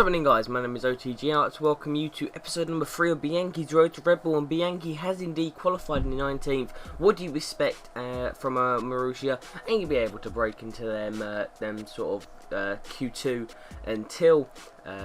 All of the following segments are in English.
What's happening, guys? My name is OTG. I'd like to welcome you to episode number 3 of Bianchi's Road to Red Bull, and Bianchi has indeed qualified in the 19th. What do you expect from Marussia? Ain't gonna be able to break into them sort of Q2 until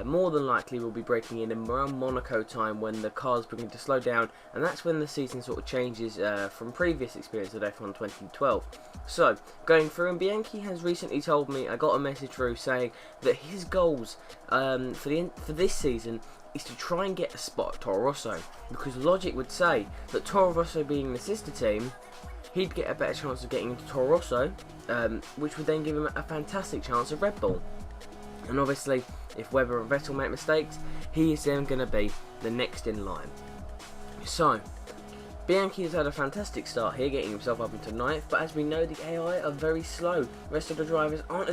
more than likely we'll be breaking in around Monaco time, when the cars begin to slow down, and that's when the season sort of changes from previous experience of F1 2012. So, going through, and Bianchi has recently told me, I got a message through saying that his goals for this season is to try and get a spot at Toro Rosso, because logic would say that Toro Rosso being the sister team, he'd get a better chance of getting into Toro Rosso, which would then give him a fantastic chance of Red Bull. And obviously, if Webber and Vettel make mistakes, he is then going to be the next in line. So, Bianchi has had a fantastic start here, getting himself up into 9th, but as we know, the AI are very slow. The rest of the drivers aren't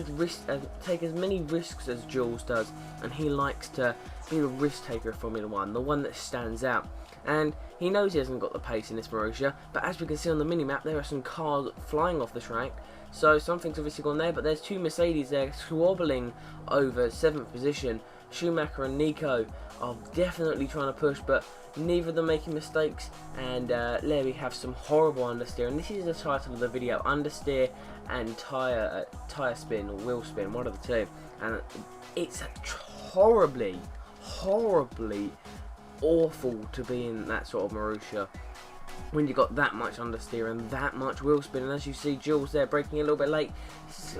take as many risks as Jules does, and he likes to be the risk taker of Formula 1, the one that stands out. And he knows he hasn't got the pace in this Marussia, but as we can see on the mini-map, there are some cars flying off the track, so something's obviously gone there, but there's two Mercedes there squabbling over 7th position. Schumacher and Nico are definitely trying to push, but neither of them making mistakes, and there we have some horrible understeer, and this is the title of the video, understeer and tyre spin or wheel spin, one of the two, and it's horribly awful to be in that sort of Marussia when you got that much understeer and that much wheel spin. And as you see, Jules there braking a little bit late,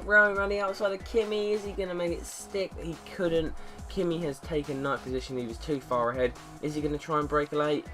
running around the outside of Kimi. Is he going to make it stick? He couldn't. Kimi has taken 9th position, he was too far ahead. Is he going to try and brake late?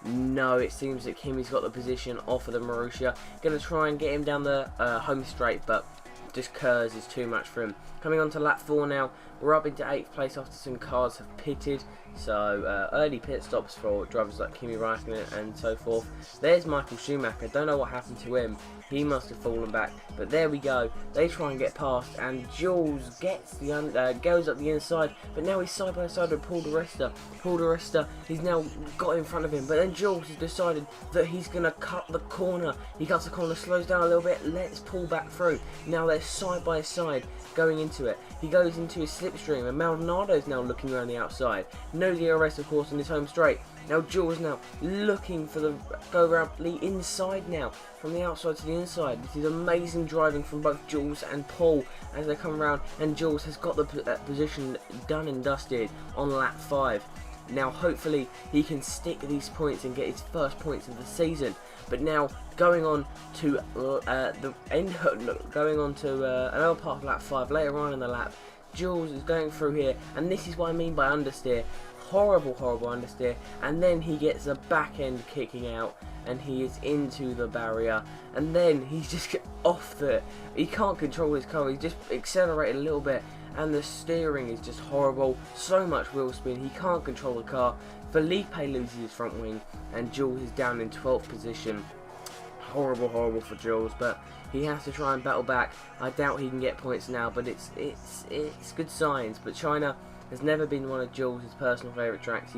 No, it seems that Kimi's got the position off of the Marussia. Going to try and get him down the home straight, but just Kurz is too much for him. Coming on to lap 4 now, we're up into 8th place after some cars have pitted. So early pit stops for drivers like Kimi Räikkönen and so forth. There's Michael Schumacher, don't know what happened to him. He must have fallen back, but there we go. They try and get past, and Jules gets the goes up the inside, but now he's side by side with Paul di Resta. Paul di Resta, he's now got in front of him, but then Jules has decided that he's going to cut the corner. He cuts the corner, slows down a little bit, lets Paul back through. Now they're side by side going into it. He goes into his slipstream, and Maldonado's now looking around the outside. No DRS, of course, on his home straight. Now Jules now looking for the go around the inside now, from the outside to the inside. This is amazing driving from both Jules and Paul as they come around, and Jules has got the position done and dusted on lap 5. Now hopefully he can stick these points and get his first points of the season. But now going on to the end, going on to another part of lap 5 later on in the lap, Jules is going through here, and this is what I mean by understeer. Horrible understeer, and then he gets a back end kicking out, and he is into the barrier, and then he's just off he can't control his car. He's just accelerated a little bit, and the steering is just horrible. So much wheel spin, he can't control the car. Felipe loses his front wing, and Jules is down in 12th position. Horrible for Jules, but he has to try and battle back. I doubt he can get points now, but it's good signs. But China has never been one of Jules' personal favourite tracks.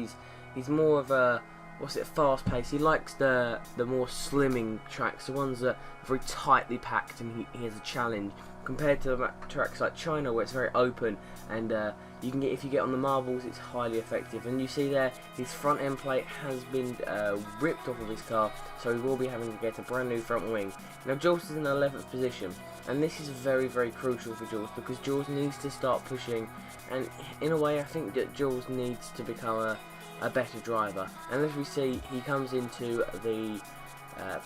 He's more of a fast pace. He likes the more slimming tracks, the ones that are very tightly packed, and he has a challenge compared to the tracks like China, where it's very open, and you can if you get on the marbles, it's highly effective. And you see there, his front end plate has been ripped off of his car, so he will be having to get a brand new front wing. Now Jules is in 11th position, and this is very crucial for Jules, because Jules needs to start pushing, and in a way I think that Jules needs to become a better driver. And as we see, he comes into the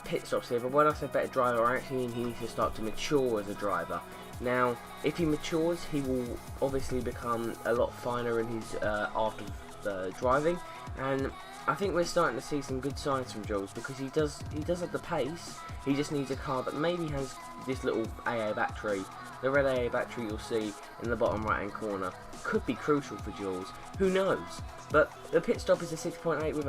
pit stops here, but when I say better driver, I actually mean he needs to start to mature as a driver. Now, if he matures, he will obviously become a lot finer in his art of driving, and I think we're starting to see some good signs from Jules, because he does have the pace. He just needs a car that maybe has this little AA battery. The red AA battery you'll see in the bottom right hand corner could be crucial for Jules. Who knows? But the pit stop is a 6.8 with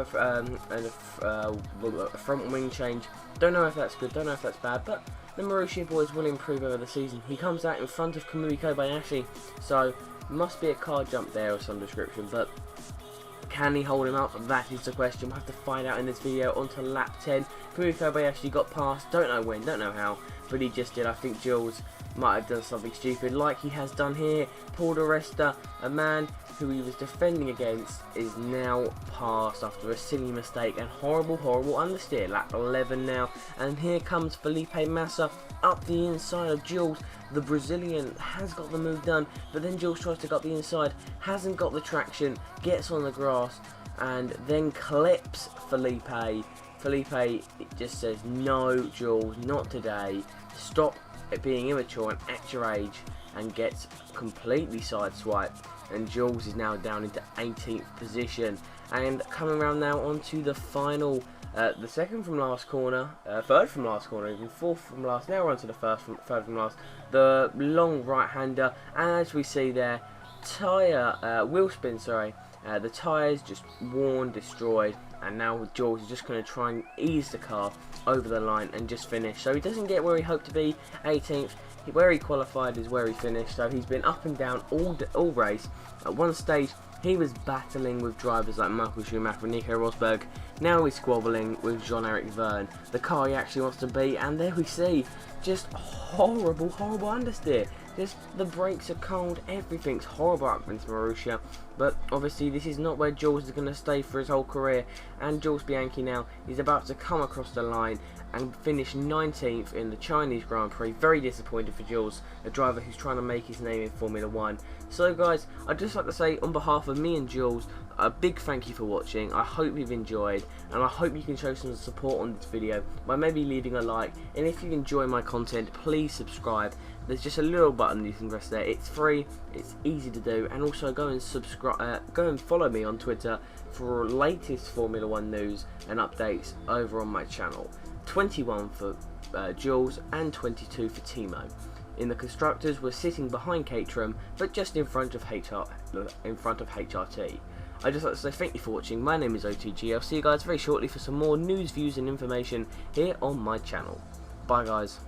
a front wing change. Don't know if that's good, don't know if that's bad, but the Marussia boys will improve over the season. He comes out in front of Kamui Kobayashi, so must be a car jump there of some description, but can he hold him up? That is the question. We'll have to find out in this video. On to lap 10. Kamui Kobayashi got past, don't know when, don't know how, but he just did. I think Jules might have done something stupid like he has done here. Pulled a rester, a man who he was defending against is now passed after a silly mistake and horrible understeer. Lap 11 now, and here comes Felipe Massa up the inside of Jules. The Brazilian has got the move done, but then Jules tries to go up the inside, hasn't got the traction, gets on the grass, and then clips Felipe. Felipe just says, no, Jules, not today. Stop being immature and act your age, and gets completely sideswiped. And Jules is now down into 18th position. And coming around now onto the final, the second from last corner, third from last corner, even fourth from last. Now we're on to the third from last. The long right-hander, and as we see there, wheel spin, the tyres just worn, destroyed, and now Jules is just going to try and ease the car over the line and just finish. So he doesn't get where he hoped to be, 18th. Where he qualified is where he finished, so he's been up and down all race. At one stage, he was battling with drivers like Michael Schumacher and Nico Rosberg. Now he's squabbling with Jean-Eric Verne, the car he actually wants to be, and there we see just horrible understeer. Just the brakes are cold, everything's horrible up into Marussia. But obviously this is not where Jules is going to stay for his whole career, and Jules Bianchi now is about to come across the line and finish 19th in the Chinese Grand Prix. Very disappointed for Jules, a driver who's trying to make his name in Formula 1. So guys, I'd just like to say on behalf of me and Jules, a big thank you for watching. I hope you've enjoyed, and I hope you can show some support on this video by maybe leaving a like, and if you enjoy my content, please subscribe. There's just a little button you can press there. It's free, it's easy to do, and also go and subscribe, go and follow me on Twitter for latest Formula 1 news and updates over on my channel. 21 for Jules and 22 for Timo. In the constructors, we're sitting behind Caterham, but just in front of HRT. I'd just like to say thank you for watching. My name is OTG. I'll see you guys very shortly for some more news, views and information here on my channel. Bye guys.